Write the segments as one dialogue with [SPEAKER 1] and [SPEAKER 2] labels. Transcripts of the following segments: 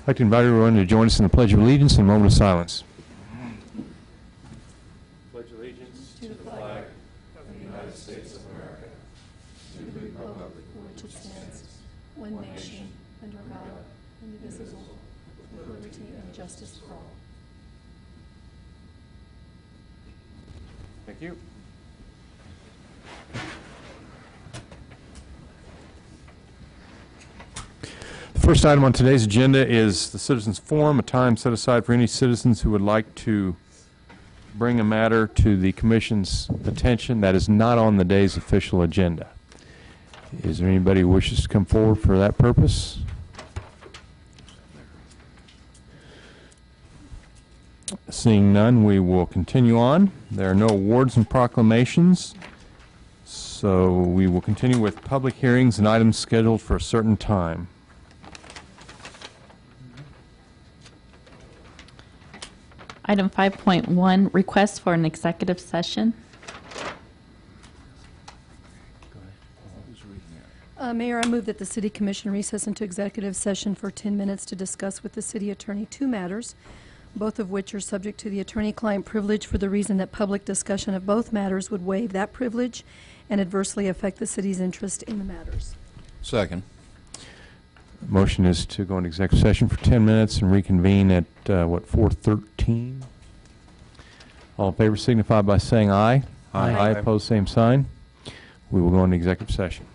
[SPEAKER 1] I'd like to invite everyone to join us in the Pledge of Allegiance in a moment of silence. Pledge allegiance
[SPEAKER 2] to the flag of the United States of America, to the republic for which it stands, one nation, under God, indivisible, with liberty and justice for all.
[SPEAKER 1] Thank you. The first item on today's agenda is the Citizens Forum, a time set aside for any citizens who would like to bring a matter to the Commission's attention that is not on the day's official agenda. Is there anybody who wishes to come forward for that purpose? Seeing none, we will continue on. There are no awards and proclamations, so we will continue with public hearings and items scheduled for a certain time.
[SPEAKER 3] Item 5.1, request for an executive session.
[SPEAKER 2] Mayor, I move that the City Commission recess into executive session for 10 minutes to discuss with the City Attorney two matters, both of which are subject to the attorney-client privilege for the reason that public discussion of both matters would waive that privilege and adversely affect the City's interest in the matters.
[SPEAKER 4] Second.
[SPEAKER 1] Motion is to go into executive session for 10 minutes and reconvene at, 4:13? All in favor signify by saying aye.
[SPEAKER 4] Aye.
[SPEAKER 1] Aye. Opposed, same sign. We will go into executive session.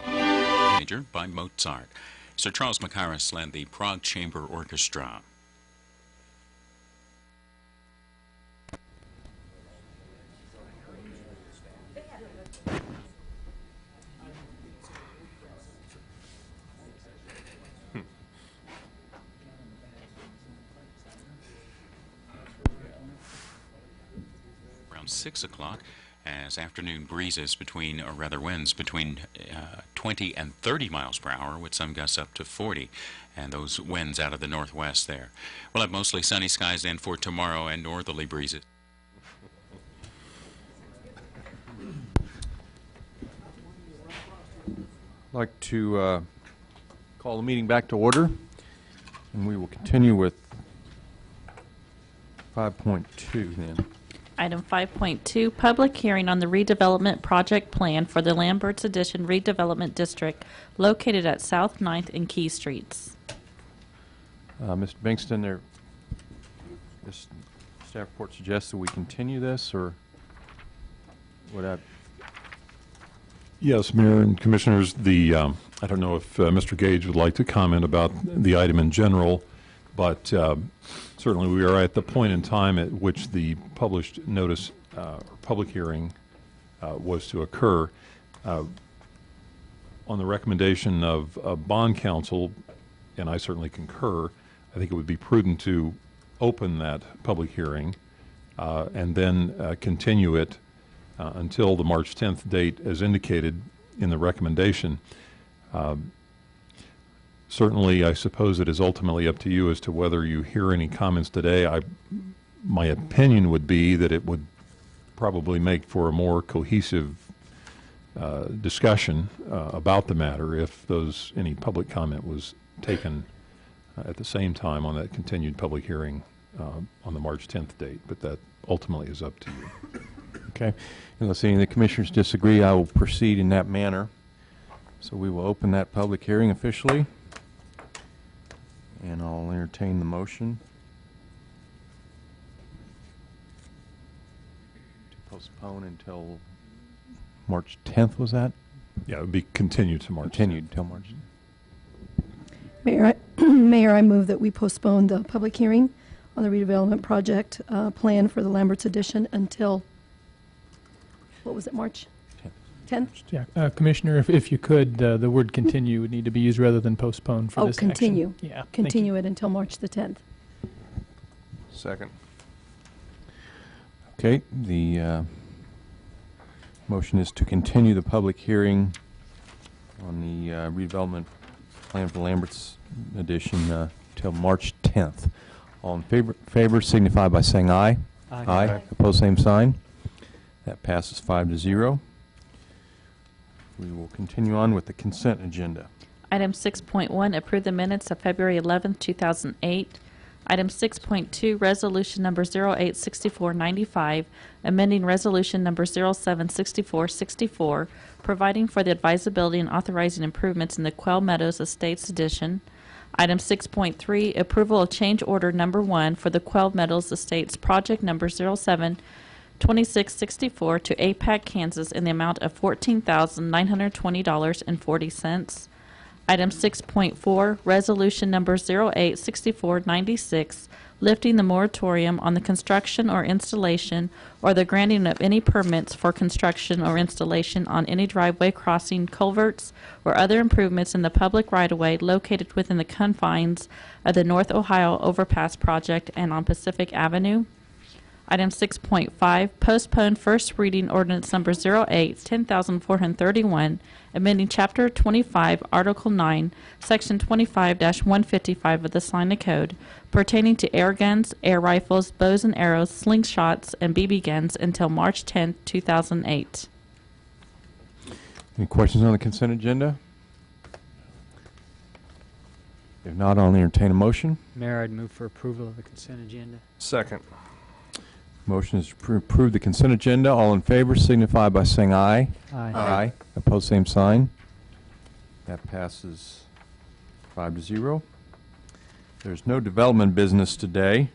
[SPEAKER 5] Major by Mozart. Sir Charles Macaris led the Prague Chamber Orchestra. Around 6 o'clock, as afternoon breezes between, or rather winds between 20 and 30 miles per hour, with some gusts up to 40, and those winds out of the northwest there. We'll have mostly sunny skies then for tomorrow and northerly breezes.
[SPEAKER 1] I'd like to call the meeting back to order, and we will continue with 5.2 then.
[SPEAKER 3] Item 5.2, public hearing on the redevelopment project plan for the Lambert's Addition redevelopment district located at South 9th and Key Streets.
[SPEAKER 1] Mr. Bankston, this staff report suggests that we continue this, or would I?
[SPEAKER 6] Yes, Mayor and Commissioners, I don't know if Mr. Gage would like to comment about the item in general, but certainly we are at the point in time at which the published notice or public hearing was to occur. On the recommendation of bond counsel, and I certainly concur, I think it would be prudent to open that public hearing and then continue it until the March 10th date as indicated in the recommendation. Certainly, I suppose it is ultimately up to you as to whether you hear any comments today. My opinion would be that it would probably make for a more cohesive discussion about the matter if any public comment was taken at the same time on that continued public hearing on the March 10th date. But that ultimately is up to you.
[SPEAKER 1] Okay. Unless any of the commissioners disagree, I will proceed in that manner. So we will open that public hearing officially, and I'll entertain the motion to postpone until March 10th, was that?
[SPEAKER 6] Yeah, it would be continued to March 10th.
[SPEAKER 1] Continued until March
[SPEAKER 2] 10th. Mayor, I move that we postpone the public hearing on the redevelopment project plan for the Lambert's Addition until, what was it, March 10th?
[SPEAKER 7] Yeah, Commissioner, if you could, the word continue would need to be used rather than postpone for this action.
[SPEAKER 2] Continue.
[SPEAKER 7] Yeah,
[SPEAKER 2] continue it until March the 10th.
[SPEAKER 1] Second. Okay, the motion is to continue the public hearing on the redevelopment plan for Lambert's Addition till March 10th. All in favor signify by saying aye.
[SPEAKER 7] Aye.
[SPEAKER 1] Aye. Opposed, same sign. That passes 5-0. We will continue on with the consent agenda.
[SPEAKER 3] Item 6.1, approve the minutes of February 11, 2008. Item 6.2, resolution number 086495, amending resolution number 076464, providing for the advisability and authorizing improvements in the Quell Meadows Estates addition. Item 6.3, approval of change order number 1 for the Quell Meadows Estates project number 072664 to APAC, Kansas in the amount of $14,920.40. Item 6.4, resolution number 086496, lifting the moratorium on the construction or installation or the granting of any permits for construction or installation on any driveway crossing, culverts, or other improvements in the public right-of-way located within the confines of the North Ohio Overpass Project and on Pacific Avenue. Item 6.5, postpone first reading ordinance number 08-10431, amending Chapter 25, Article 9, Section 25-155 of the Salina Code, pertaining to air guns, air rifles, bows and arrows, slingshots, and BB guns until March 10, 2008.
[SPEAKER 1] Any questions on the consent agenda? If not, I'll entertain a motion.
[SPEAKER 4] Mayor, I'd move for approval of the consent agenda.
[SPEAKER 8] Second.
[SPEAKER 1] Motion is to approve the consent agenda. All in favor signify by saying aye.
[SPEAKER 4] Aye.
[SPEAKER 1] Aye. Opposed, same sign. That passes 5-0. There's no development business today,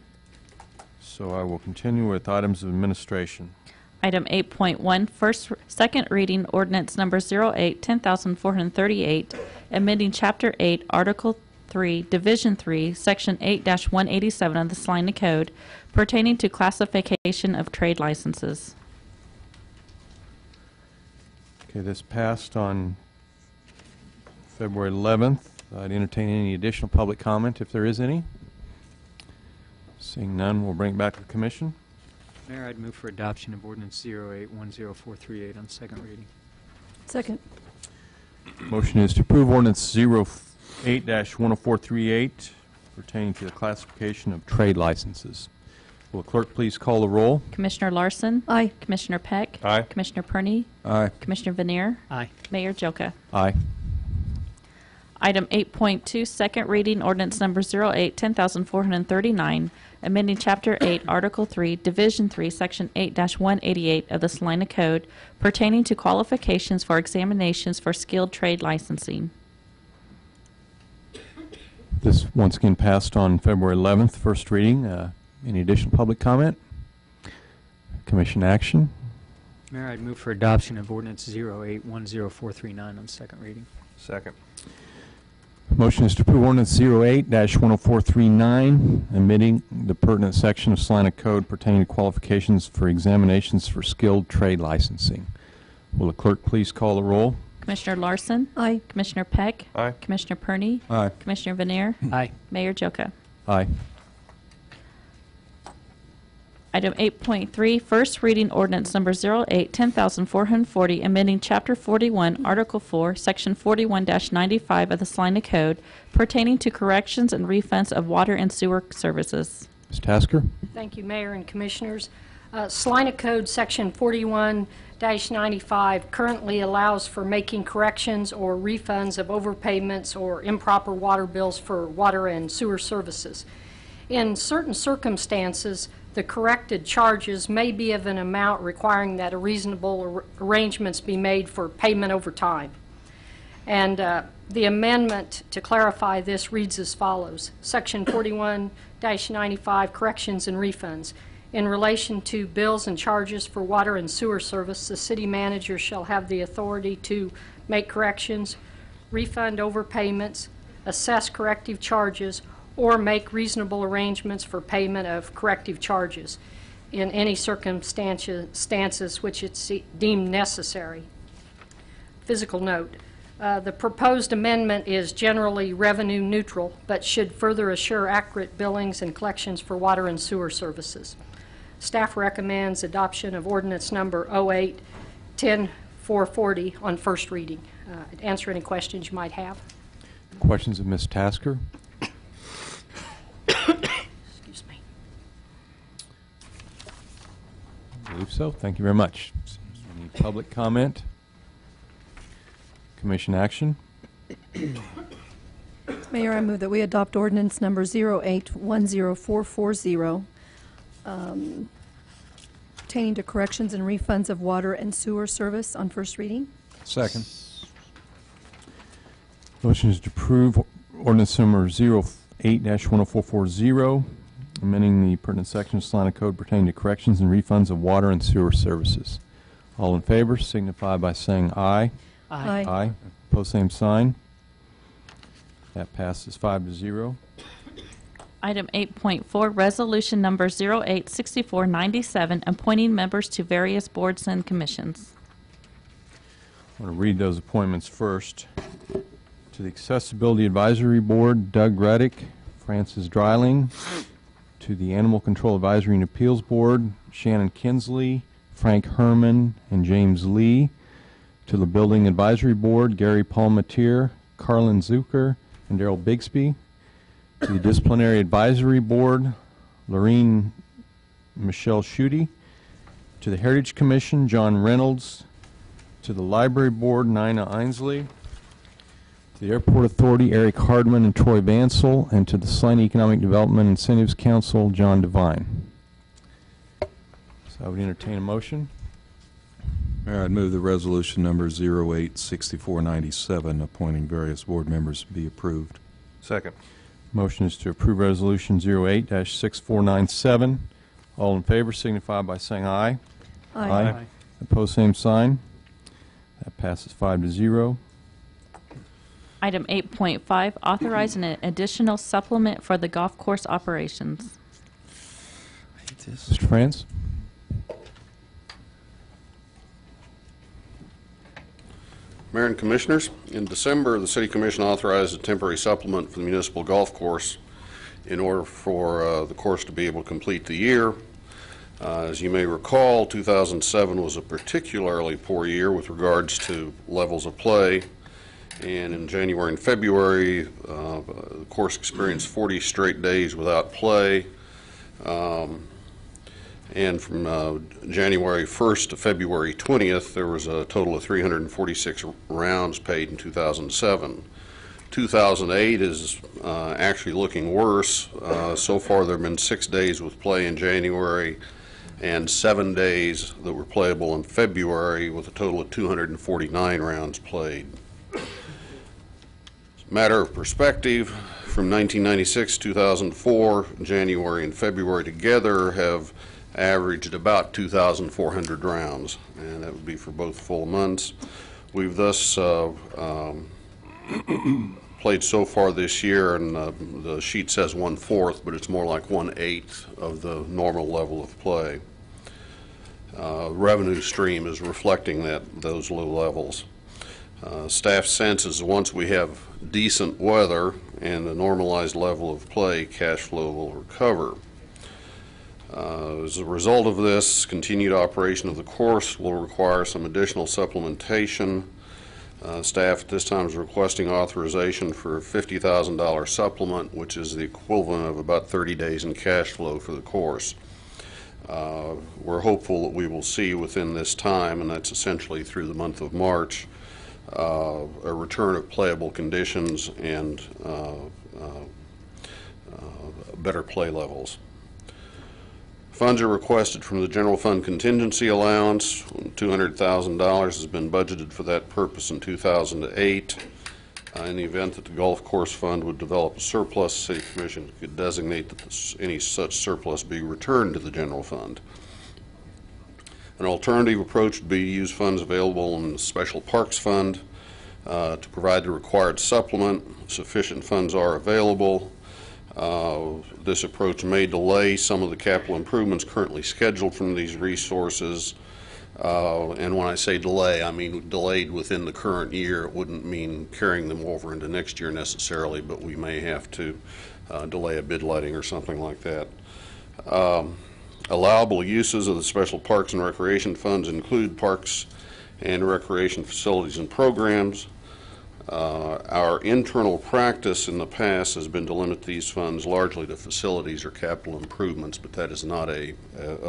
[SPEAKER 1] so I will continue with items of administration.
[SPEAKER 3] Item 8.1, second reading ordinance number 08-10438, amending Chapter 8, Article 3, Division 3, Section 8-187 of the Salina Code, pertaining to classification of trade licenses.
[SPEAKER 1] Okay, this passed on February 11th. I'd entertain any additional public comment if there is any. Seeing none, we'll bring it back to the commission.
[SPEAKER 4] Mayor, I'd move for adoption of ordinance 08-10438 on second reading.
[SPEAKER 2] Second.
[SPEAKER 1] Motion is to approve ordinance 08-10438 pertaining to the classification of trade licenses. Will the clerk please call the roll?
[SPEAKER 3] Commissioner Larson?
[SPEAKER 2] Aye.
[SPEAKER 3] Commissioner Peck?
[SPEAKER 8] Aye.
[SPEAKER 3] Commissioner Perney?
[SPEAKER 8] Aye.
[SPEAKER 3] Commissioner Vanier?
[SPEAKER 4] Aye.
[SPEAKER 3] Mayor Joka?
[SPEAKER 1] Aye.
[SPEAKER 3] Item 8.2, second reading ordinance number 08-10439, amending Chapter 8, Article 3, Division 3, Section 8-188 of the Salina Code, pertaining to qualifications for examinations for skilled trade licensing.
[SPEAKER 1] This once again passed on February 11th, first reading. Any additional public comment? Commission action?
[SPEAKER 4] Mayor, I'd move for adoption of ordinance 08-10439 on second reading.
[SPEAKER 8] Second.
[SPEAKER 1] Motion is to approve ordinance 08-10439, amending the pertinent section of Salina Code pertaining to qualifications for examinations for skilled trade licensing. Will the clerk please call the roll?
[SPEAKER 3] Commissioner Larson?
[SPEAKER 2] Aye.
[SPEAKER 3] Commissioner Peck?
[SPEAKER 8] Aye.
[SPEAKER 3] Commissioner Perney?
[SPEAKER 8] Aye.
[SPEAKER 3] Commissioner Vanier?
[SPEAKER 4] Aye.
[SPEAKER 3] Mayor Joka?
[SPEAKER 1] Aye.
[SPEAKER 3] Item 8.3, first reading ordinance number 08-10440, amending Chapter 41, Article 4, Section 41-95 of the Salina Code, pertaining to corrections and refunds of water and sewer services.
[SPEAKER 1] Ms. Tasker?
[SPEAKER 9] Thank you, Mayor and Commissioners. Salina Code Section 41-95 currently allows for making corrections or refunds of overpayments or improper water bills for water and sewer services. In certain circumstances, the corrected charges may be of an amount requiring that a reasonable arrangements be made for payment over time. And the amendment to clarify this reads as follows. Section 41-95, corrections and refunds. In relation to bills and charges for water and sewer service, the city manager shall have the authority to make corrections, refund overpayments, assess corrective charges, or make reasonable arrangements for payment of corrective charges in any circumstances which it's deemed necessary. Physical note. The proposed amendment is generally revenue neutral, but should further assure accurate billings and collections for water and sewer services. Staff recommends adoption of ordinance number 08-10440 on first reading. Answer any questions you might have.
[SPEAKER 1] Questions of Ms. Tasker?
[SPEAKER 9] Excuse me.
[SPEAKER 1] I believe so. Thank you very much. Any public comment? Commission action?
[SPEAKER 2] Mayor, I move that we adopt ordinance number 0810440, pertaining to corrections and refunds of water and sewer service on first reading.
[SPEAKER 6] Second.
[SPEAKER 1] Motion is to approve ordinance number 08-10440, amending the pertinent section of Salina Code pertaining to corrections and refunds of water and sewer services. All in favor signify by saying aye.
[SPEAKER 2] Aye.
[SPEAKER 1] Aye. Pose same sign. That passes 5-0.
[SPEAKER 3] Item 8.4, resolution number 086497, appointing members to various boards and commissions.
[SPEAKER 1] I want to read those appointments first. To the Accessibility Advisory Board, Doug Reddick, Francis Dreiling. To the Animal Control Advisory and Appeals Board, Shannon Kinsley, Frank Herman, and James Lee. To the Building Advisory Board, Gary Palmatier, Carlin Zucker, and Darrell Bigsby. To the Disciplinary Advisory Board, Lorene Michelle Schutte. To the Heritage Commission, John Reynolds. To the Library Board, Nina Ainsley. To the Airport Authority, Eric Hardman and Troy Bansell. And to the Salina Economic Development Incentives Council, John Devine. So I would entertain a motion.
[SPEAKER 8] Mayor, I'd move the resolution number 086497, appointing various board members, be approved.
[SPEAKER 6] Second.
[SPEAKER 1] Motion is to approve resolution 08-6497. All in favor signify by saying aye.
[SPEAKER 2] Aye.
[SPEAKER 1] Opposed, same sign. That passes 5-0.
[SPEAKER 3] Item 8.5, authorize an additional supplement for the golf course operations.
[SPEAKER 1] Mr. France?
[SPEAKER 10] Mayor and Commissioners, in December, the City Commission authorized a temporary supplement for the municipal golf course in order for the course to be able to complete the year. As you may recall, 2007 was a particularly poor year with regards to levels of play, and in January and February, the course experienced 40 straight days without play. And from January 1st to February 20th, there was a total of 346 rounds paid in 2007. 2008 is actually looking worse. So far, there have been 6 days with play in January and 7 days that were playable in February, with a total of 249 rounds played. Matter of perspective, from 1996 to 2004, January and February together have averaged about 2,400 rounds, and that would be for both full months. We've thus played so far this year, and the sheet says 1/4, but it's more like 1/8 of the normal level of play. Revenue stream is reflecting those low levels. Staff sense is once we have decent weather and a normalized level of play, cash flow will recover. As a result of this, continued operation of the course will require some additional supplementation. Staff at this time is requesting authorization for a $50,000 supplement, which is the equivalent of about 30 days in cash flow for the course. We're hopeful that we will see within this time, and that's essentially through the month of March, a return of playable conditions and better play levels. Funds are requested from the General Fund Contingency Allowance. $200,000 has been budgeted for that purpose in 2008. In the event that the Golf Course Fund would develop a surplus, the City Commission could designate that any such surplus be returned to the General Fund. An alternative approach would be to use funds available in the Special Parks Fund to provide the required supplement. Sufficient funds are available. This approach may delay some of the capital improvements currently scheduled from these resources. And when I say delay, I mean delayed within the current year. It wouldn't mean carrying them over into next year necessarily, but we may have to delay a bid letting or something like that. Allowable uses of the Special Parks and Recreation Funds include parks and recreation facilities and programs. Our internal practice in the past has been to limit these funds largely to facilities or capital improvements, but that is not a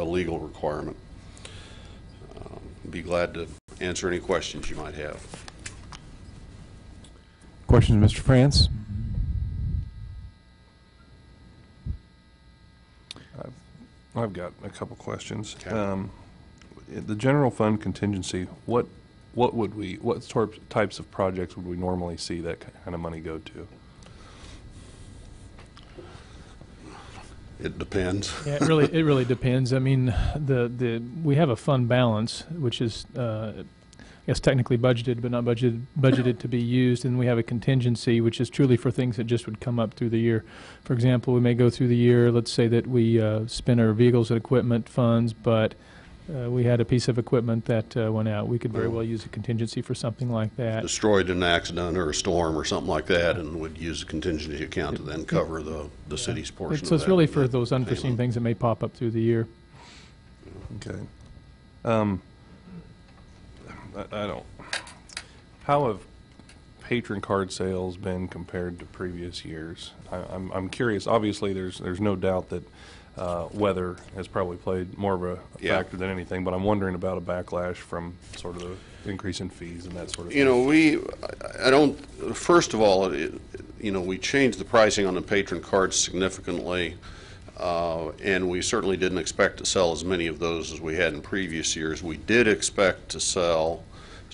[SPEAKER 10] legal requirement. Be glad to answer any questions you might have.
[SPEAKER 1] Questions, Mr. France?
[SPEAKER 11] I've got a couple questions.
[SPEAKER 10] Okay.
[SPEAKER 11] The general fund contingency, what types of projects would we normally see that kind of money go to?
[SPEAKER 10] It depends.
[SPEAKER 7] Yeah, it really depends. I mean, we have a fund balance, which is, I guess technically budgeted, but not budgeted to be used, and we have a contingency, which is truly for things that just would come up through the year. For example, we may go through the year, let's say that we spend our vehicles and equipment funds, but we had a piece of equipment that went out. We could very well use a contingency for something like that.
[SPEAKER 10] Destroyed in an accident or a storm or something like that, and would use a contingency account to then cover the city's portion of that.
[SPEAKER 7] So it's really for those unforeseen things that may pop up through the year.
[SPEAKER 11] Okay. I don't. How have patron card sales been compared to previous years? I'm curious. Obviously, there's no doubt that weather has probably played more of a factor than anything, but I'm wondering about a backlash from sort of the increase in fees and that sort of thing.
[SPEAKER 10] You know, I don't, first of all, we changed the pricing on the patron cards significantly, and we certainly didn't expect to sell as many of those as we had in previous years. We did expect to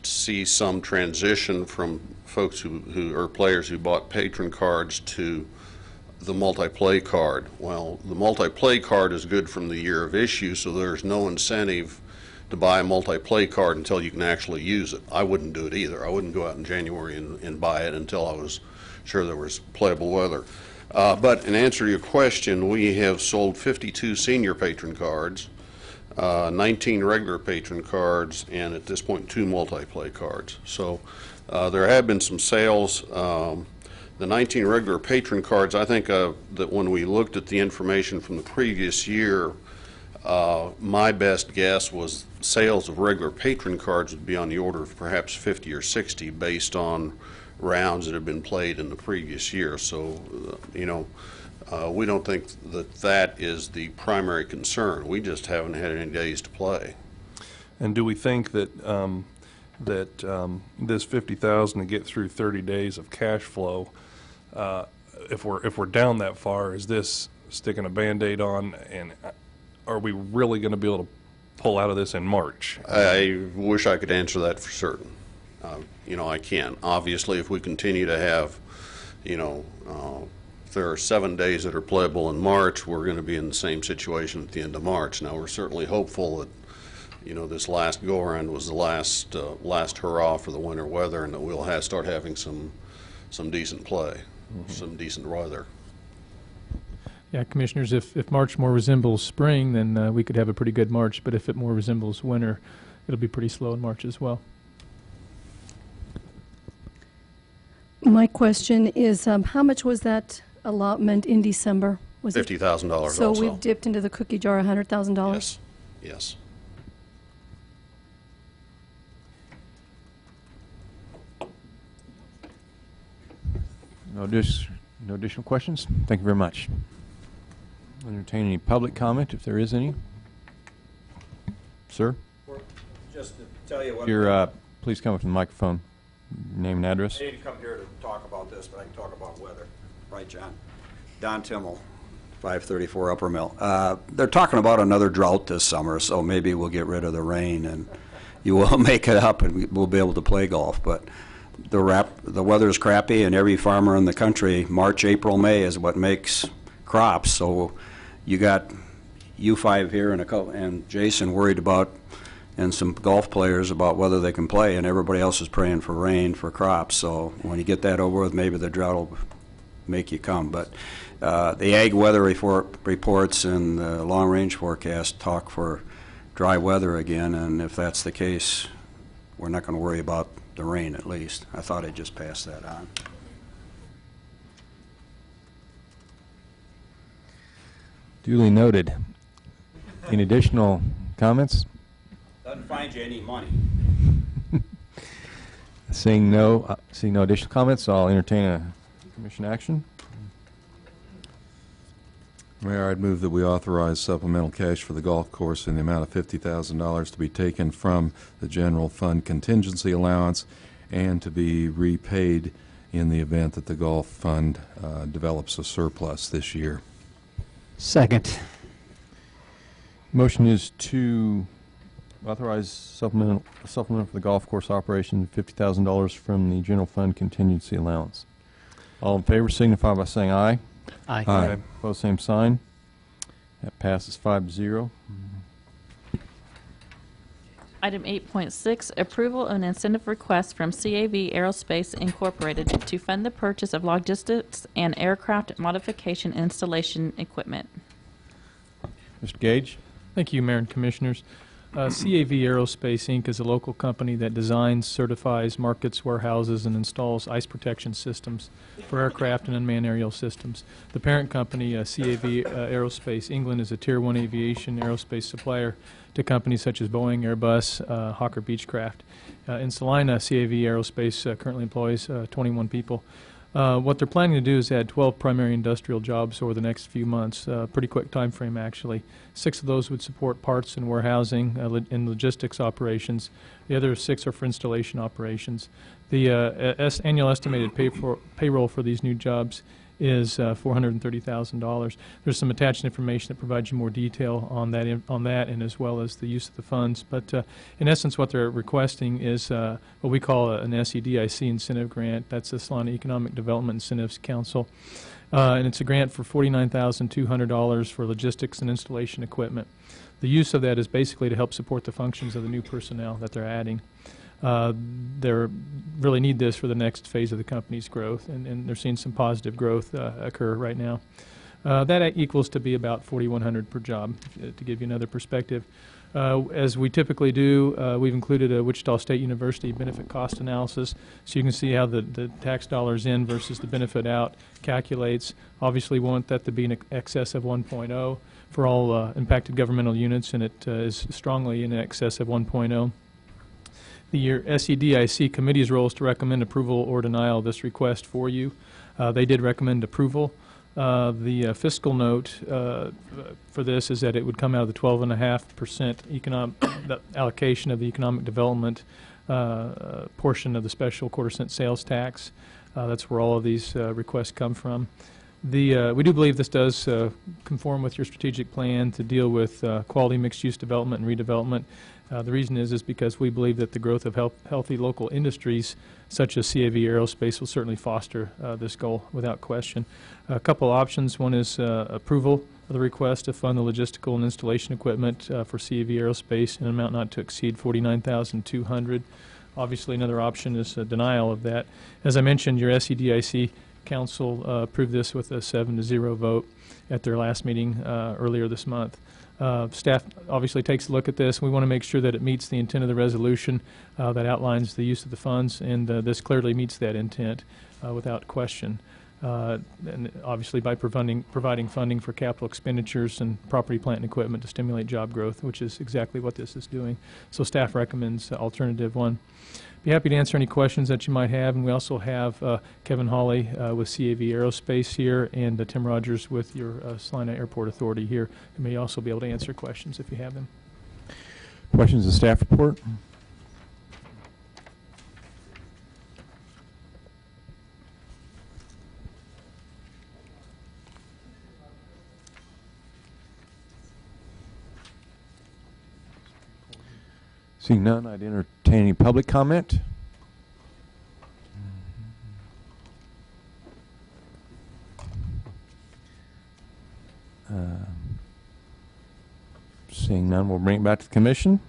[SPEAKER 10] see some transition from folks who are players who bought patron cards to the multi-play card. Well, the multi-play card is good from the year of issue, so there's no incentive to buy a multi-play card until you can actually use it. I wouldn't do it either. I wouldn't go out in January and buy it until I was sure there was playable weather. But in answer to your question, we have sold 52 senior patron cards, 19 regular patron cards, and at this point 2 multi-play cards. So there have been some sales. The 19 regular patron cards, I think that when we looked at the information from the previous year, my best guess was sales of regular patron cards would be on the order of perhaps 50 or 60 based on rounds that have been played in the previous year. So, we don't think that is the primary concern. We just haven't had any days to play.
[SPEAKER 11] And do we think that this 50,000 to get through 30 days of cash flow, if we're down that far, is this sticking a Band-Aid on, and are we really going to be able to pull out of this in March?
[SPEAKER 10] I wish I could answer that for certain. I can't. Obviously, if we continue to have, if there are 7 days that are playable in March, we're going to be in the same situation at the end of March. Now, we're certainly hopeful that, this last go-around was the last hurrah for the winter weather, and that we'll start having some decent play, some decent weather.
[SPEAKER 7] Yeah, Commissioners, if March more resembles spring, then we could have a pretty good March, but if it more resembles winter, it'll be pretty slow in March as well.
[SPEAKER 2] My question is, how much was that allotment in December? Was it
[SPEAKER 10] $50,000 also.
[SPEAKER 2] So we've dipped into the cookie jar $100,000?
[SPEAKER 10] Yes, yes.
[SPEAKER 1] No additional questions? Thank you very much. Entertain any public comment, if there is any. Sir?
[SPEAKER 12] Just to tell you what...
[SPEAKER 1] Please come up to the microphone. Name and address.
[SPEAKER 12] I didn't come here to talk about this, but I can talk about weather. Right, John? Don Timmel, 534 Upper Mill. They're talking about another drought this summer, so maybe we'll get rid of the rain and you will make it up and we'll be able to play golf. But the weather's crappy, and every farmer in the country, March, April, May is what makes crops. So you got you 5 here and Jason worried about, and some golf players about whether they can play, and everybody else is praying for rain for crops. So when you get that over with, maybe the drought will make you come. But the ag weather reports and the long-range forecast talk for dry weather again, and if that's the case, we're not going to worry about the rain, at least. I thought I'd just pass that on.
[SPEAKER 1] Duly noted. Any additional comments?
[SPEAKER 12] Doesn't find you any money.
[SPEAKER 1] Seeing no additional comments, I'll entertain a commission action.
[SPEAKER 8] Mayor, I'd move that we authorize supplemental cash for the golf course in the amount of $50,000 to be taken from the general fund contingency allowance and to be repaid in the event that the golf fund develops a surplus this year.
[SPEAKER 4] Second.
[SPEAKER 1] Motion is to authorize supplemental for the golf course operation, $50,000 from the general fund contingency allowance. All in favor signify by saying aye.
[SPEAKER 4] Aye.
[SPEAKER 8] Aye.
[SPEAKER 1] Opposed, same sign. That passes 5-0.
[SPEAKER 3] Item 8.6, approval of an incentive request from CAV Aerospace Incorporated to fund the purchase of logistics and aircraft modification installation equipment.
[SPEAKER 1] Mr. Gage?
[SPEAKER 7] Thank you, Mayor and Commissioners. CAV Aerospace, Inc. is a local company that designs, certifies, markets, warehouses, and installs ice protection systems for aircraft and unmanned aerial systems. The parent company, CAV Aerospace England, is a Tier 1 aviation aerospace supplier to companies such as Boeing, Airbus, Hawker Beechcraft. In Salina, CAV Aerospace currently employs 21 people. What they're planning to do is add 12 primary industrial jobs over the next few months. Pretty quick time frame, actually. 6 of those would support parts and warehousing and logistics operations. The other 6 are for installation operations. The annual estimated payroll for these new jobs is $430,000. There's some attached information that provides you more detail on that, and as well as the use of the funds. But in essence, what they're requesting is what we call an SEDIC incentive grant. That's the Salina Economic Development Incentives Council. And it's a grant for $49,200 for logistics and installation equipment. The use of that is basically to help support the functions of the new personnel that they're adding. They really need this for the next phase of the company's growth, and they're seeing some positive growth occur right now. That equals to be about $4,100 per job, to give you another perspective. As we typically do, we've included a Wichita State University benefit cost analysis, so you can see how the tax dollars in versus the benefit out calculates. Obviously, we want that to be in excess of 1.0 for all impacted governmental units, and it is strongly in excess of 1.0. The SEDIC committee's role is to recommend approval or denial of this request for you. They did recommend approval. The fiscal note for this is that it would come out of the 12.5% allocation of the economic development portion of the special quarter-cent sales tax. That's where all of these requests come from. We do believe this does conform with your strategic plan to deal with quality mixed-use development and redevelopment. The reason is because we believe that the growth of healthy local industries, such as CAV Aerospace, will certainly foster this goal without question. A couple options. One is approval of the request to fund the logistical and installation equipment for CAV Aerospace in an amount not to exceed $49,200. Obviously, another option is denial of that. As I mentioned, your SEDIC Council approved this with a 7-0 vote at their last meeting earlier this month. Staff obviously takes a look at this. We want to make sure that it meets the intent of the resolution that outlines the use of the funds, and this clearly meets that intent without question. And obviously by providing funding for capital expenditures and property, plant, and equipment to stimulate job growth, which is exactly what this is doing. So staff recommends alternative 1. Be happy to answer any questions that you might have, and we also have Kevin Hawley with CAV Aerospace here, and Tim Rogers with your Salina Airport Authority here, who may also be able to answer questions if you have them.
[SPEAKER 1] Questions of staff report? Seeing none, I'd entertain any public comment. Seeing none, we'll bring it back to the commission.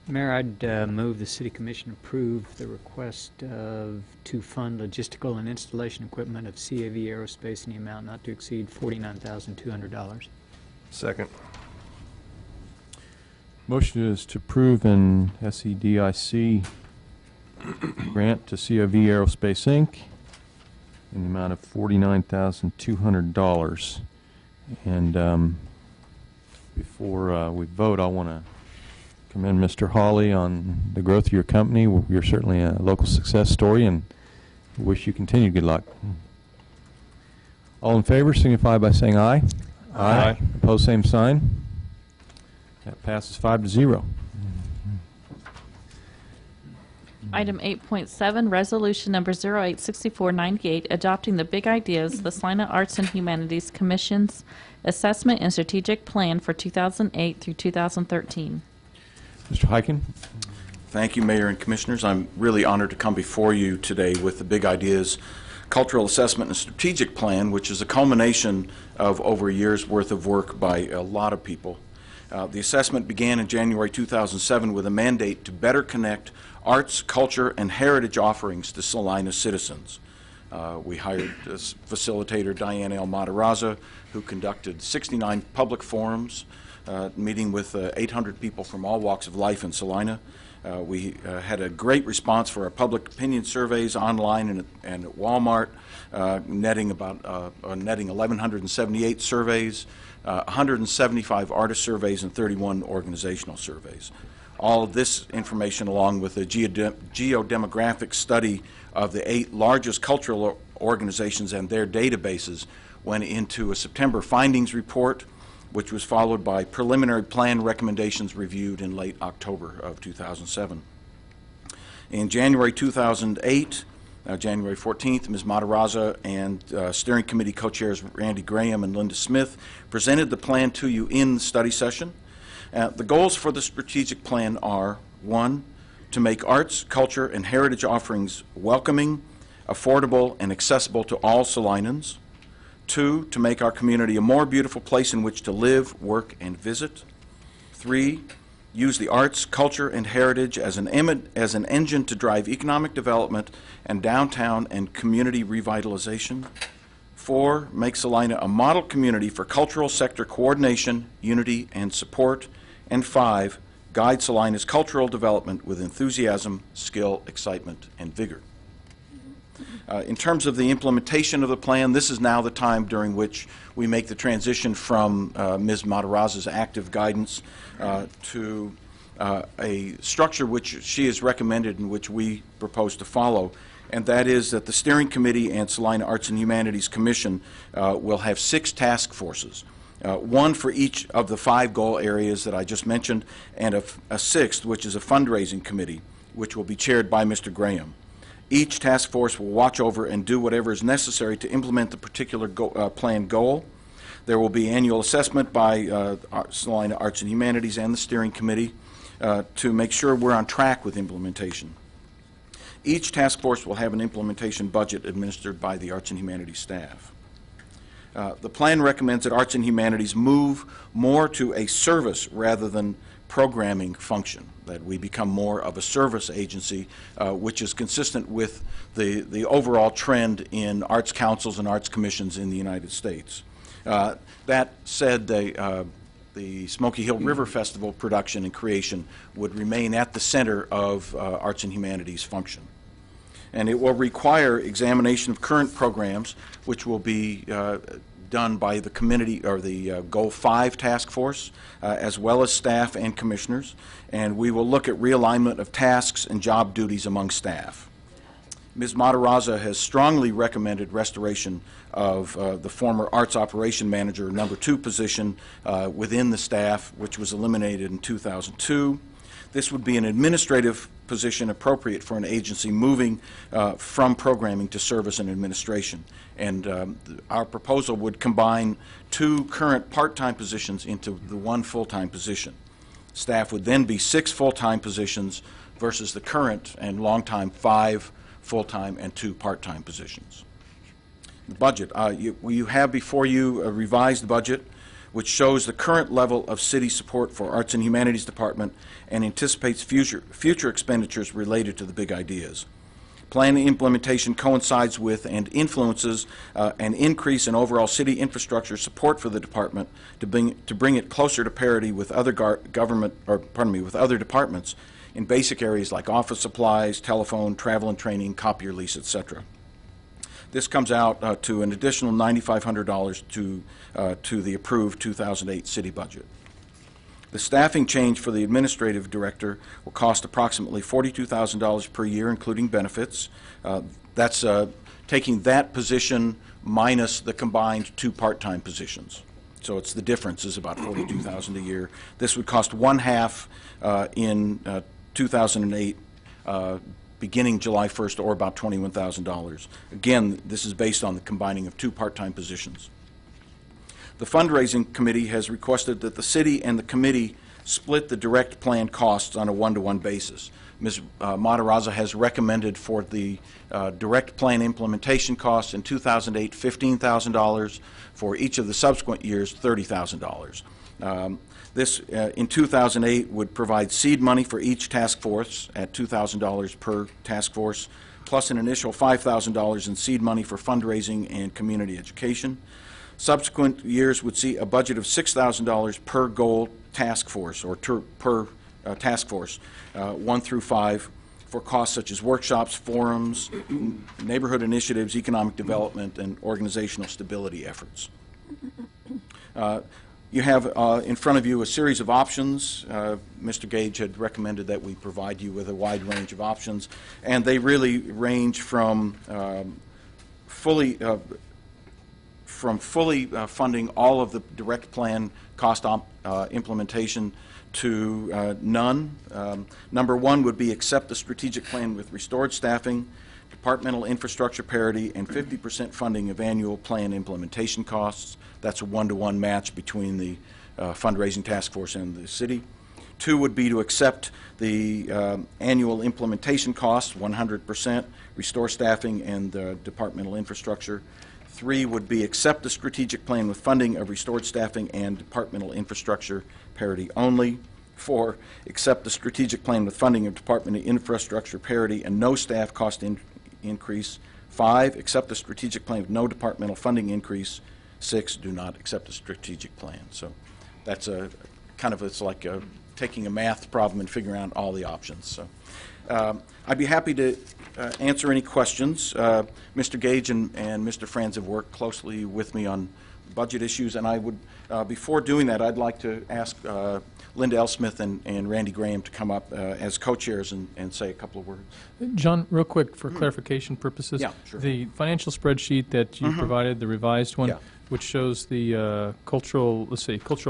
[SPEAKER 4] Mayor, I'd move the City Commission approve the request to fund logistical and installation equipment of CAV Aerospace in the amount not to exceed $49,200.
[SPEAKER 11] Second.
[SPEAKER 1] Motion is to approve an SEDIC grant to CAV Aerospace, Inc. in the amount of $49,200. And before we vote, I want to commend Mr. Hawley on the growth of your company. You're certainly a local success story, and wish you continued good luck. All in favor signify by saying aye.
[SPEAKER 11] Aye.
[SPEAKER 1] Opposed, same sign. That passes 5-0.
[SPEAKER 3] Item 8.7, Resolution Number 086498, adopting the Big Ideas, the Salina Arts and Humanities Commission's Assessment and Strategic Plan for 2008 through 2013.
[SPEAKER 1] Mr. Hyken?
[SPEAKER 13] Thank you, Mayor and Commissioners. I'm really honored to come before you today with the Big Ideas Cultural Assessment and Strategic Plan, which is a culmination of over a year's worth of work by a lot of people. The assessment began in January 2007 with a mandate to better connect arts, culture, and heritage offerings to Salina citizens. We hired this facilitator, Diane L. Matarazza, who conducted 69 public forums, meeting with 800 people from all walks of life in Salina. We had a great response for our public opinion surveys online and at Walmart, netting 1,178 surveys, 175 artist surveys, and 31 organizational surveys. All of this information, along with a geodemographic study of the 8 largest cultural organizations and their databases, went into a September findings report, which was followed by preliminary plan recommendations reviewed in late October of 2007. In January 2008, January 14th, Ms. Matarazza and steering committee co-chairs Randy Graham and Linda Smith presented the plan to you in the study session. The goals for the strategic plan are: 1, to make arts, culture, and heritage offerings welcoming, affordable, and accessible to all Salinans; 2, to make our community a more beautiful place in which to live, work, and visit; 3, use the arts, culture, and heritage as an engine to drive economic development and downtown and community revitalization; 4, make Salina a model community for cultural sector coordination, unity, and support; and 5, guide Salina's cultural development with enthusiasm, skill, excitement, and vigor. In terms of the implementation of the plan, this is now the time during which we make the transition from Ms. Matarazza's active guidance to a structure which she has recommended and which we propose to follow, and that is that the Steering Committee and Salina Arts and Humanities Commission will have 6 task forces, 1 for each of the 5 goal areas that I just mentioned, and a 6th, which is a fundraising committee, which will be chaired by Mr. Graham. Each task force will watch over and do whatever is necessary to implement the particular planned goal. There will be annual assessment by Salina Arts and Humanities and the Steering Committee to make sure we're on track with implementation. Each task force will have an implementation budget administered by the Arts and Humanities staff. The plan recommends that Arts and Humanities move more to a service rather than programming function, that we become more of a service agency, which is consistent with the overall trend in arts councils and arts commissions in the United States. That said, the Smoky Hill River Festival production and creation would remain at the center of Arts and Humanities function. And it will require examination of current programs, which will be done by the community or the Goal 5 task force, as well as staff and commissioners, and we will look at realignment of tasks and job duties among staff. Ms. Matarazza has strongly recommended restoration of the former Arts Operation Manager number 2 position within the staff, which was eliminated in 2002. This would be an administrative position appropriate for an agency moving from programming to service and administration. And our proposal would combine 2 current part-time positions into the 1 full-time position. Staff would then be 6 full-time positions versus the current and long-time 5 full-time and 2 part-time positions. The budget. You have before you a revised budget which shows the current level of city support for Arts and Humanities Department and anticipates future expenditures related to the Big Ideas. Plan implementation coincides with and influences an increase in overall city infrastructure support for the department to bring it closer to parity with other with other departments in basic areas like office supplies, telephone, travel and training, copier lease, etc. This comes out to an additional $9,500 to the approved 2008 city budget. The staffing change for the administrative director will cost approximately $42,000 per year, including benefits. That's taking that position minus the combined 2 part-time positions. So it's the difference is about $42,000 a year. This would cost 1/2 in 2008, beginning July 1st, or about $21,000. Again, this is based on the combining of 2 part-time positions. The fundraising committee has requested that the city and the committee split the direct plan costs on a 1-to-1 basis. Ms. Matarazza has recommended for the direct plan implementation costs in 2008 $15,000, for each of the subsequent years $30,000. This, in 2008, would provide seed money for each task force at $2,000 per task force, plus an initial $5,000 in seed money for fundraising and community education. Subsequent years would see a budget of $6,000 per goal task force, or per task force, 1 through 5, for costs such as workshops, forums, neighborhood initiatives, economic development, and organizational stability efforts. You have in front of you a series of options. Mr. Gage had recommended that we provide you with a wide range of options, and they really range from fully funding all of the direct plan cost implementation to none. Number 1 would be accept the strategic plan with restored staffing, departmental infrastructure parity, and 50% funding of annual plan implementation costs. That's a 1-to-1 match between the fundraising task force and the city. 2 would be to accept the annual implementation costs, 100%, restore staffing and departmental infrastructure. 3 would be accept the strategic plan with funding of restored staffing and departmental infrastructure parity only. 4, accept the strategic plan with funding of departmental infrastructure parity and no staff cost increase. 5, accept the strategic plan with no departmental funding increase. 6, do not accept the strategic plan. So that's a kind of, it's like taking a math problem and figuring out all the options. So I'd be happy to answer any questions. Mr. Gage and Mr. Franz have worked closely with me on budget issues, and I would, before doing that, I'd like to ask Linda Elsmith and Randy Graham to come up as co-chairs and say a couple of words.
[SPEAKER 7] John, real quick, for clarification purposes,
[SPEAKER 13] Yeah, sure.
[SPEAKER 7] the financial spreadsheet that you provided, the revised one,
[SPEAKER 13] Yeah.
[SPEAKER 7] which shows the cultural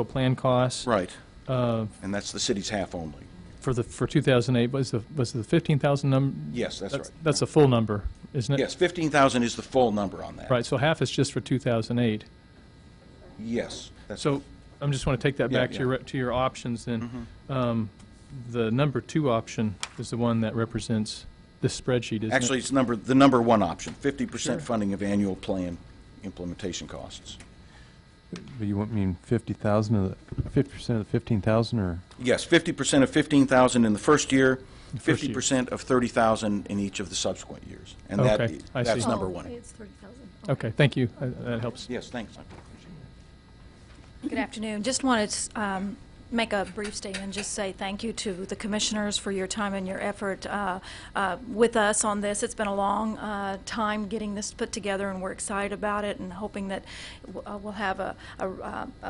[SPEAKER 7] plan costs.
[SPEAKER 13] Right. And that's the city's half only.
[SPEAKER 7] For 2008, was the 15,000 number?
[SPEAKER 13] Yes, that's right.
[SPEAKER 7] That's a full number, isn't it?
[SPEAKER 13] Yes, 15,000 is the full number on that.
[SPEAKER 7] Right, so half is just for 2008.
[SPEAKER 13] Yes. That's
[SPEAKER 7] So I just want to take that
[SPEAKER 13] Yeah,
[SPEAKER 7] back
[SPEAKER 13] yeah.
[SPEAKER 7] to your options then. The number 2 option is the one that represents this spreadsheet, isn't
[SPEAKER 13] Actually,
[SPEAKER 7] it?
[SPEAKER 13] it's the number 1 option, 50%
[SPEAKER 7] Sure.
[SPEAKER 13] funding of annual plan implementation costs.
[SPEAKER 1] But you want mean 50,000 of the 50% of the 15,000, or
[SPEAKER 13] Yes, 50% of 15,000 in the first year,
[SPEAKER 7] The first year.
[SPEAKER 13] 50% of 30,000 in each of the subsequent years. And
[SPEAKER 7] Okay, I
[SPEAKER 13] that's
[SPEAKER 7] see.
[SPEAKER 13] number 1.
[SPEAKER 2] It's 30,000.
[SPEAKER 7] Okay, thank you. That helps.
[SPEAKER 13] Yes, thanks.
[SPEAKER 14] Good afternoon. Just wanted to make a brief statement and just say thank you to the commissioners for your time and your effort with us on this. It's been a long time getting this put together, and we're excited about it and hoping that we'll have a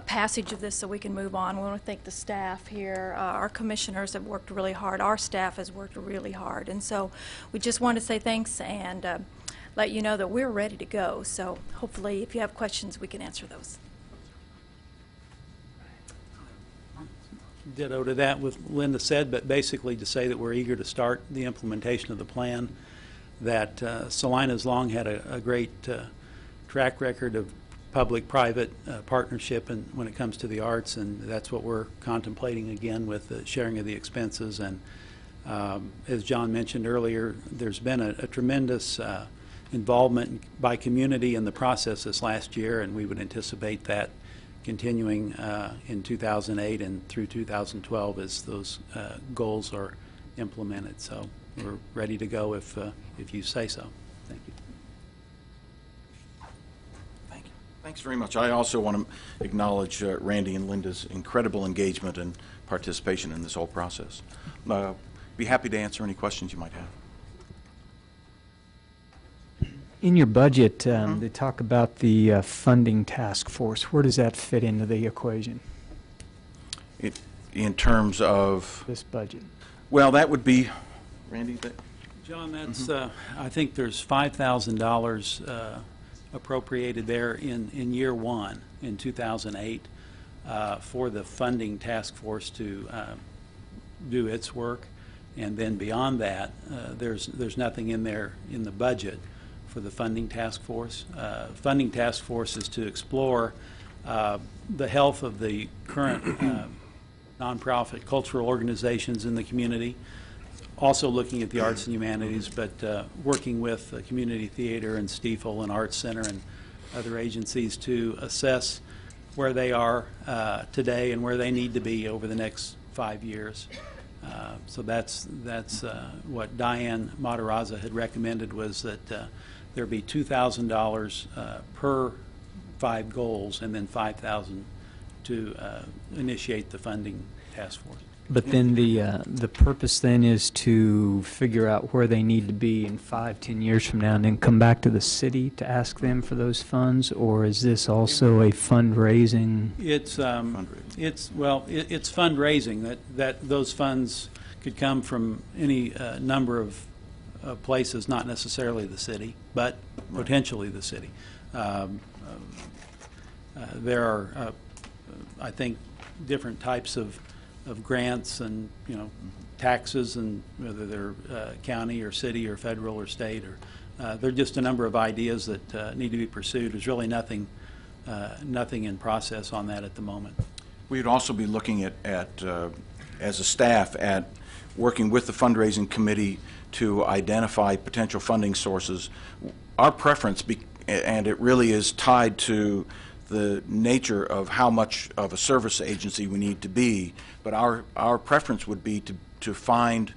[SPEAKER 14] passage of this so we can move on. We want to thank the staff here. Our commissioners have worked really hard. Our staff has worked really hard. And so we just want to say thanks and let you know that we're ready to go. So hopefully if you have questions, we can answer those.
[SPEAKER 15] Ditto to that what Linda said, but basically to say that we're eager to start the implementation of the plan, that Salina's long had a great track record of public-private partnership and when it comes to the arts, and that's what we're contemplating again with the sharing of the expenses. And as John mentioned earlier, there's been a tremendous involvement by community in the process this last year, and we would anticipate that continuing in 2008 and through 2012 as those goals are implemented. So we're ready to go if you say so. Thank you.
[SPEAKER 13] Thank you. Thanks very much. I also want to acknowledge Randy and Linda's incredible engagement and participation in this whole process. Be happy to answer any questions you might have.
[SPEAKER 4] In your budget, they talk about the funding task force. Where does that fit into the equation,
[SPEAKER 13] In terms of,
[SPEAKER 4] this budget?
[SPEAKER 13] well, that would be, Randy,
[SPEAKER 15] John, that's I think there's $5,000 appropriated there in year 1 in 2008 for the funding task force to do its work. And then beyond that, there's nothing in there in the budget for the funding task force. Funding task force is to explore the health of the current nonprofit cultural organizations in the community, also looking at the arts and humanities, but working with Community Theater and Stiefel and Arts Center and other agencies to assess where they are today and where they need to be over the next 5 years. So that's what Diane Matarazza had recommended, was that there be $2,000 per 5 goals, and then $5,000 to initiate the funding task force.
[SPEAKER 4] But then the purpose then is to figure out where they need to be in 5-10 years from now, and then come back to the city to ask them for those funds, or is this also a fundraising?
[SPEAKER 15] It's fundraising. That those funds could come from any number of places, not necessarily the city, but potentially the city. There are, I think, different types of grants and, taxes, and whether they're county or city or federal or state, or there are just a number of ideas that need to be pursued. There's really nothing in process on that at the moment.
[SPEAKER 13] We'd also be looking at as a staff, at working with the fundraising committee to identify potential funding sources. Our preference, and it really is tied to the nature of how much of a service agency we need to be, but our preference would be to find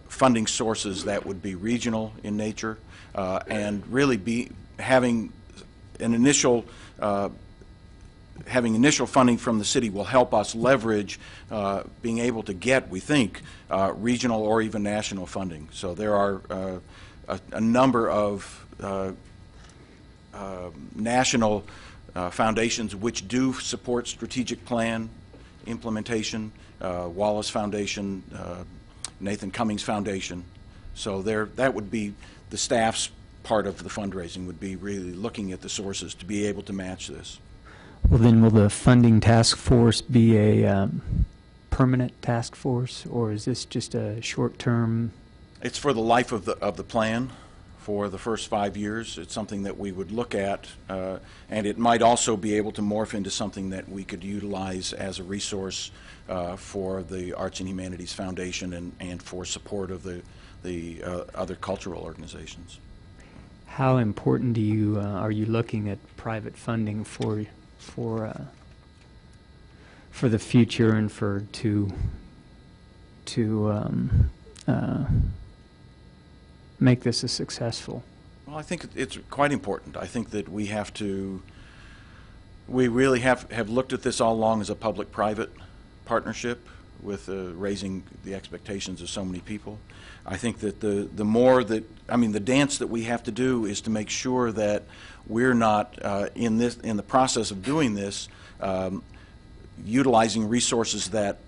[SPEAKER 13] funding sources that would be regional in nature, and really be having initial funding from the city will help us leverage being able to get, we think, regional or even national funding. So there are a number of national foundations which do support strategic plan implementation, Wallace Foundation, Nathan Cummings Foundation. So that would be the staff's part of the fundraising, would be really looking at the sources to be able to match this.
[SPEAKER 4] Well, then will the funding task force be a permanent task force, or is this just a short-term?
[SPEAKER 13] It's for the life of the plan. For the first 5 years, it's something that we would look at, and it might also be able to morph into something that we could utilize as a resource for the Arts and Humanities Foundation and for support of the other cultural organizations.
[SPEAKER 4] How important do you are you looking at private funding for the future and to make this a successful?
[SPEAKER 13] Well, I think it's quite important. I think that we really have looked at this all along as a public-private partnership with raising the expectations of so many people. I think that the more that, the dance that we have to do is to make sure that we're not in the process of doing this, utilizing resources that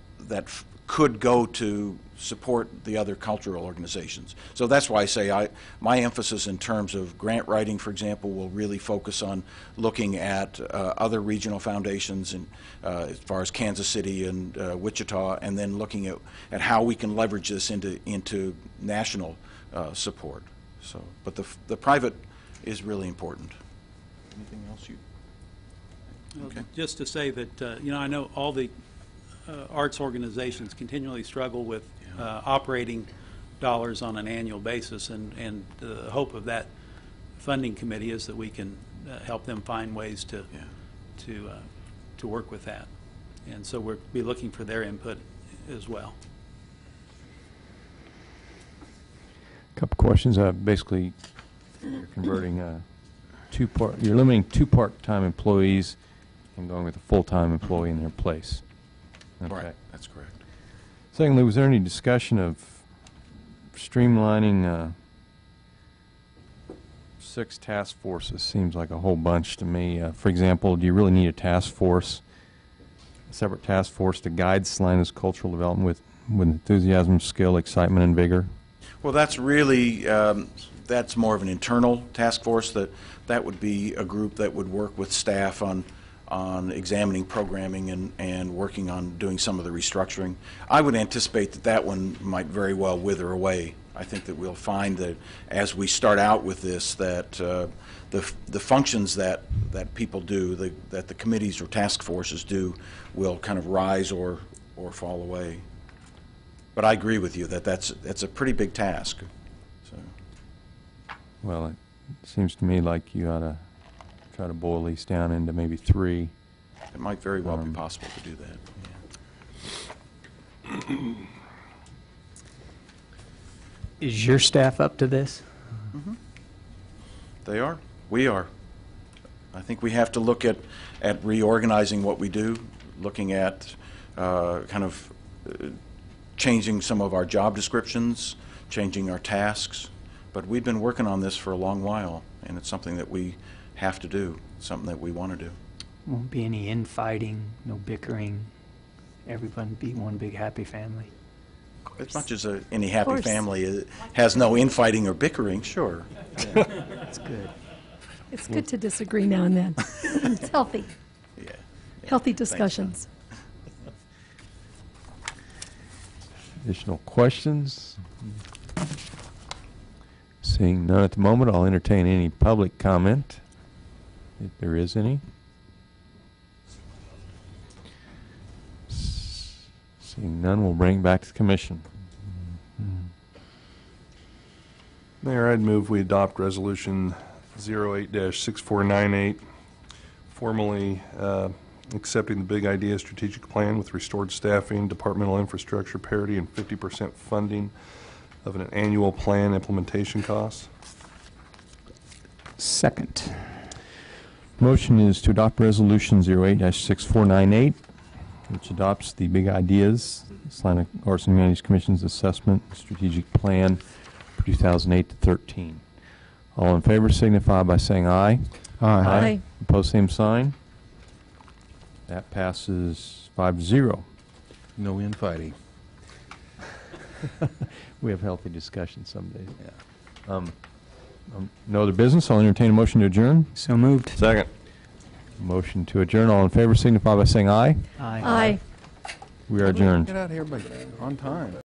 [SPEAKER 13] could go to support the other cultural organizations. So that's why I say my emphasis in terms of grant writing, for example, will really focus on looking at other regional foundations, and as far as Kansas City and Wichita, and then looking at how we can leverage this into national support. So, but the private is really important. Anything else you? Okay.
[SPEAKER 15] Just to say that I know all the arts organizations continually struggle with operating dollars on an annual basis, and the hope of that funding committee is that we can help them find ways to work with that. And so we'll be looking for their input as well.
[SPEAKER 1] A couple questions. Basically, you're converting you're limiting 2 part-time employees and going with a full-time employee in their place. Okay.
[SPEAKER 13] Right, that's correct.
[SPEAKER 1] Secondly, was there any discussion of streamlining 6 task forces? Seems like a whole bunch to me. For example, do you really need a separate task force to guide Salina's cultural development with enthusiasm, skill, excitement, and vigor?
[SPEAKER 13] Well, that's really, that's more of an internal task force. That would be a group that would work with staff on on examining programming and working on doing some of the restructuring. I would anticipate that that one might very well wither away. I think that we'll find that as we start out with this, that the functions that people do, that the committees or task forces do, will kind of rise or fall away. But I agree with you that that's a pretty big task. So.
[SPEAKER 1] Well, it seems to me like you ought to try to boil these down into maybe 3.
[SPEAKER 13] It might very well be possible to do that. Yeah.
[SPEAKER 4] Is your staff up to this?
[SPEAKER 13] Mm-hmm. They are. We are. I think we have to look at reorganizing what we do, looking at changing some of our job descriptions, changing our tasks. But we've been working on this for a long while, and it's something that we have to do, something that we want to do.
[SPEAKER 4] Won't be any infighting, no bickering. Everyone be one big happy family.
[SPEAKER 13] As much as any happy family has no infighting or bickering, sure.
[SPEAKER 4] Yeah. That's good.
[SPEAKER 2] It's good to disagree now and then. It's healthy.
[SPEAKER 13] Yeah.
[SPEAKER 2] Healthy discussions.
[SPEAKER 1] Additional questions? Seeing none at the moment, I'll entertain any public comment, if there is any. Seeing none, we'll bring it back to the commission.
[SPEAKER 11] Mayor, I'd move we adopt Resolution 08-6498, formally accepting the Big Idea strategic plan with restored staffing, departmental infrastructure parity, and 50% funding of an annual plan implementation costs.
[SPEAKER 4] Second.
[SPEAKER 1] Motion is to adopt Resolution 08-6498, which adopts the Big Ideas, Salina Arts and Humanities Commission's assessment strategic plan for 2008 to 13. All in favor signify by saying aye.
[SPEAKER 2] Aye.
[SPEAKER 1] Opposed, same sign. That passes 5-0.
[SPEAKER 8] No infighting.
[SPEAKER 1] We have healthy discussions some days. Yeah. No other business. I'll entertain a motion to adjourn.
[SPEAKER 4] So moved.
[SPEAKER 11] Second.
[SPEAKER 1] Motion to adjourn. All in favor signify by saying aye.
[SPEAKER 2] Aye.
[SPEAKER 1] We are adjourned.
[SPEAKER 8] Get out of here on time.